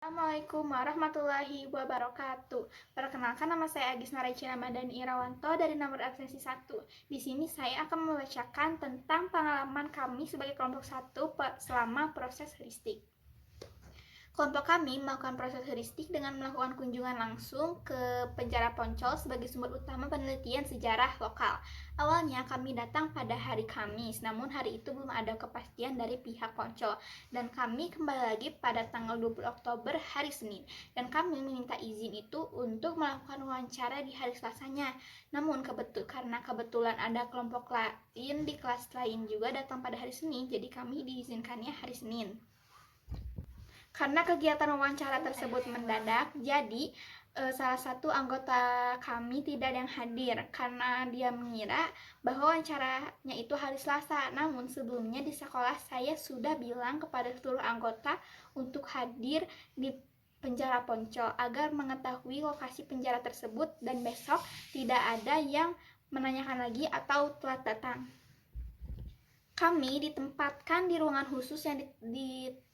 Assalamualaikum warahmatullahi wabarakatuh. Perkenalkan, nama saya Agis Naraycina Madani Irawanto dari nomor absensi 1. Di sini saya akan membacakan tentang pengalaman kami sebagai kelompok 1 selama proses heuristik. Kelompok kami melakukan proses heuristik dengan melakukan kunjungan langsung ke Penjara Poncol sebagai sumber utama penelitian sejarah lokal. Awalnya kami datang pada hari Kamis, namun hari itu belum ada kepastian dari pihak Poncol, dan kami kembali lagi pada tanggal 20 Oktober hari Senin, dan kami meminta izin itu untuk melakukan wawancara di hari Selasanya. Namun karena kebetulan ada kelompok lain di kelas lain juga datang pada hari Senin, jadi kami diizinkannya hari Senin. Karena kegiatan wawancara tersebut mendadak, jadi salah satu anggota kami tidak ada yang hadir karena dia mengira bahwa wawancaranya itu hari Selasa. Namun sebelumnya di sekolah saya sudah bilang kepada seluruh anggota untuk hadir di Penjara Poncol agar mengetahui lokasi penjara tersebut dan besok tidak ada yang menanyakan lagi atau telat datang. Kami ditempatkan di ruangan khusus yang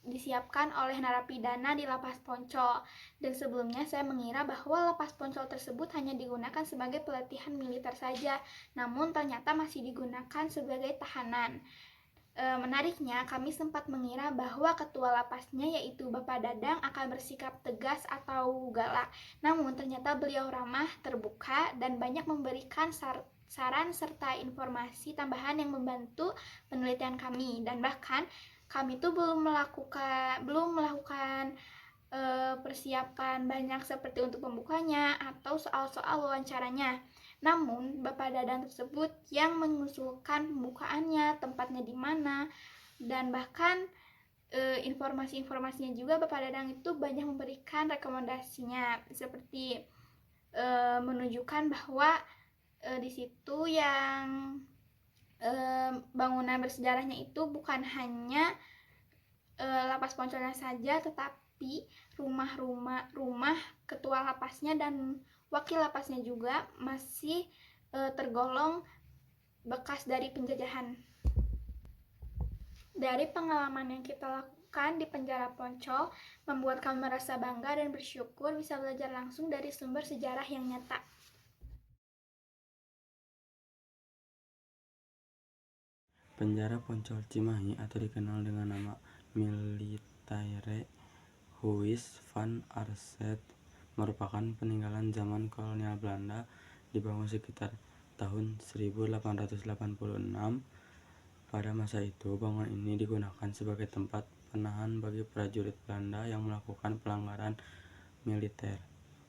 disiapkan oleh narapidana di Lapas Poncol, dan sebelumnya saya mengira bahwa Lapas Poncol tersebut hanya digunakan sebagai pelatihan militer saja, namun ternyata masih digunakan sebagai tahanan. Menariknya, kami sempat mengira bahwa ketua lapasnya, yaitu Bapak Dadang, akan bersikap tegas atau galak. Namun ternyata beliau ramah, terbuka, dan banyak memberikan saran serta informasi tambahan yang membantu penelitian kami. Dan bahkan kami tuh belum melakukan persiapan banyak seperti untuk pembukanya atau soal-soal wawancaranya. Namun Bapak Dadang tersebut yang mengusulkan pembukaannya, tempatnya di mana, dan bahkan informasi-informasinya juga Bapak Dadang itu banyak memberikan rekomendasinya, seperti menunjukkan bahwa di situ yang bangunan bersejarahnya itu bukan hanya lapas Poncolnya saja, tetapi rumah ketua lapasnya dan wakil lapasnya juga masih tergolong bekas dari penjajahan. Dari pengalaman yang kita lakukan di Penjara Poncol membuat kami merasa bangga dan bersyukur bisa belajar langsung dari sumber sejarah yang nyata. Penjara Poncol Cimahi atau dikenal dengan nama Militaire Huis van Arsat merupakan peninggalan zaman kolonial Belanda, dibangun sekitar tahun 1886. Pada masa itu, bangunan ini digunakan sebagai tempat penahan bagi prajurit Belanda yang melakukan pelanggaran militer.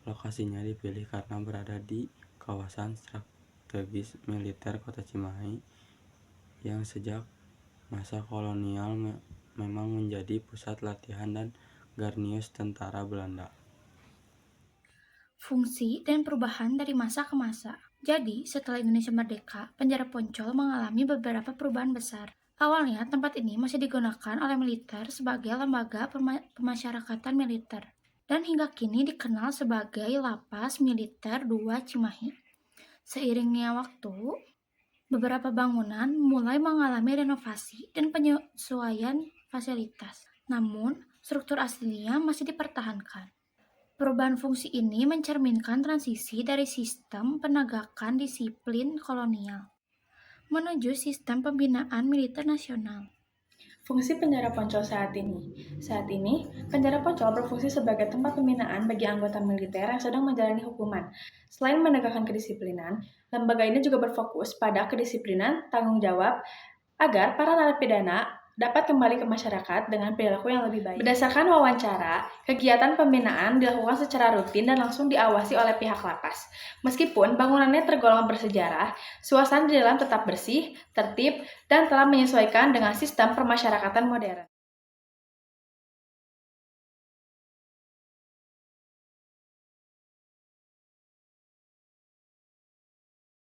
Lokasinya dipilih karena berada di kawasan strategis militer kota Cimahi yang sejak masa kolonial memang menjadi pusat latihan dan garnisus tentara Belanda. Fungsi dan perubahan dari masa ke masa. Jadi, setelah Indonesia merdeka, Penjara Poncol mengalami beberapa perubahan besar. Awalnya, tempat ini masih digunakan oleh militer sebagai lembaga pemasyarakatan militer, dan hingga kini dikenal sebagai Lapas Militer 2 Cimahi. Seiringnya waktu, beberapa bangunan mulai mengalami renovasi dan penyesuaian fasilitas. Namun, struktur aslinya masih dipertahankan. Perubahan fungsi ini mencerminkan transisi dari sistem penegakan disiplin kolonial menuju sistem pembinaan militer nasional. Fungsi Penjara Poncol saat ini. Saat ini, Penjara Poncol berfungsi sebagai tempat pembinaan bagi anggota militer yang sedang menjalani hukuman. Selain menegakkan kedisiplinan, lembaga ini juga berfokus pada kedisiplinan tanggung jawab agar para narapidana dapat kembali ke masyarakat dengan perilaku yang lebih baik. Berdasarkan wawancara, kegiatan pembinaan dilakukan secara rutin dan langsung diawasi oleh pihak lapas. Meskipun bangunannya tergolong bersejarah, suasana di dalam tetap bersih, tertib, dan telah menyesuaikan dengan sistem permasyarakatan modern.